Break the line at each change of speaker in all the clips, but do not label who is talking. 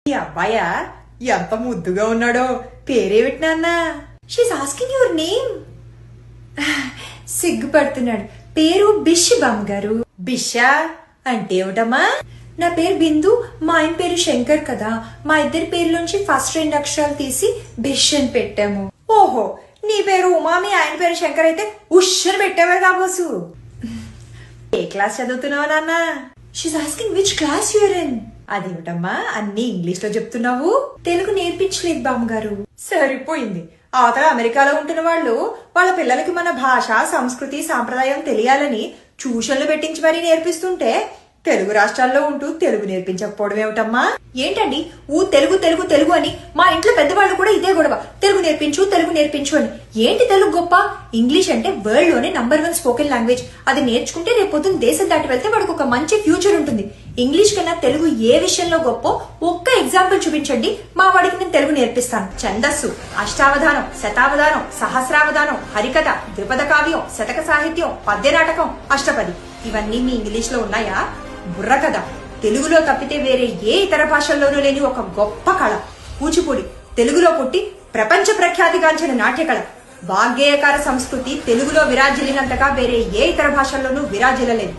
ఈ అబ్బాయా ఎంత ముద్దుగా ఉన్నాడో. పేరేమిటి నాన్న?
She's asking your name. సిగ్గుపడుతున్నాడు. పేరు బిష్ బామ్మగారు.
బిషా అంటే ఏమిటమ్మా?
నా పేరు బిందు, మా ఆయన పేరు శంకర్ కదా. మా ఇద్దరి పేర్లోంచి ఫస్ట్ 2 అక్షరాలు తీసి బిష్ అని పెట్టాము.
ఓహో, నీ పేరు ఉమా, మీ ఆయన పేరు శంకర్ అయితే ఉష్షని పెట్టావే కాబోసు. ఏ క్లాస్ చదువుతున్నావు నాన్న?
She's asking which class you're in.
అదేమిటమ్మా అన్ని ఇంగ్లీష్ లో చెప్తున్నావు?
తెలుగు నేర్పించలేదు బామ్మగారు.
సరిపోయింది. అవతల అమెరికాలో ఉంటున్న వాళ్ళు వాళ్ళ పిల్లలకి మన భాష, సంస్కృతి, సాంప్రదాయం తెలియాలని ట్యూషన్లు పెట్టించి మరీ నేర్పిస్తుంటే తెలుగు రాష్ట్రాల్లో ఉంటూ తెలుగు నేర్పించకపోవడం ఏమిటమ్మా?
ఏంటండి తెలుగు తెలుగు తెలుగు అని మా ఇంట్లో పెద్దవాళ్ళు కూడా ఇదే గొడవ. తెలుగు నేర్పించు తెలుగు నేర్పించు అని. ఏంటి తెలుగు గొప్ప? ఇంగ్లీష్ అంటే వరల్డ్ లోనే నంబర్ 1 స్పోకెన్ లాంగ్వేజ్. అది నేర్చుకుంటే రేపొద్దున దేశం దాటి వెళ్తే వాడికి ఒక మంచి ఫ్యూచర్ ఉంటుంది. ఇంగ్లీష్ కన్నా తెలుగు ఏ విషయంలో గొప్ప ఒక్క ఎగ్జాంపుల్ చూపించండి, మా వాడికి నేను తెలుగు నేర్పిస్తాను. ఛందస్సు, అష్టావధానం, శతావధానం, సహస్రావధానం, హరికథ, ద్విపద కావ్యం, శతక సాహిత్యం, పద్య నాటకం, అష్టపది ఇవన్నీ మీ ఇంగ్లీష్ లో ఉన్నాయా? బుర్రకథ తెలుగులో తప్పితే వేరే ఏ ఇతర భాషల్లోనూ లేని ఒక గొప్ప కళ. కూచిపూడి తెలుగులో పుట్టి ప్రపంచ ప్రఖ్యాతిగాంచిన నాట్యకళ. వాగ్గేయకార సంస్కృతి తెలుగులో విరాజిల్లినంతగా వేరే ఏ ఇతర భాషల్లోనూ విరాజిల్లలేదు.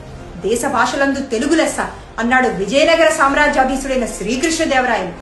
దేశ భాషలందు తెలుగు లెస్స అన్నాడు విజయనగర సామ్రాజ్యాధీశుడైన శ్రీకృష్ణదేవరాయలు.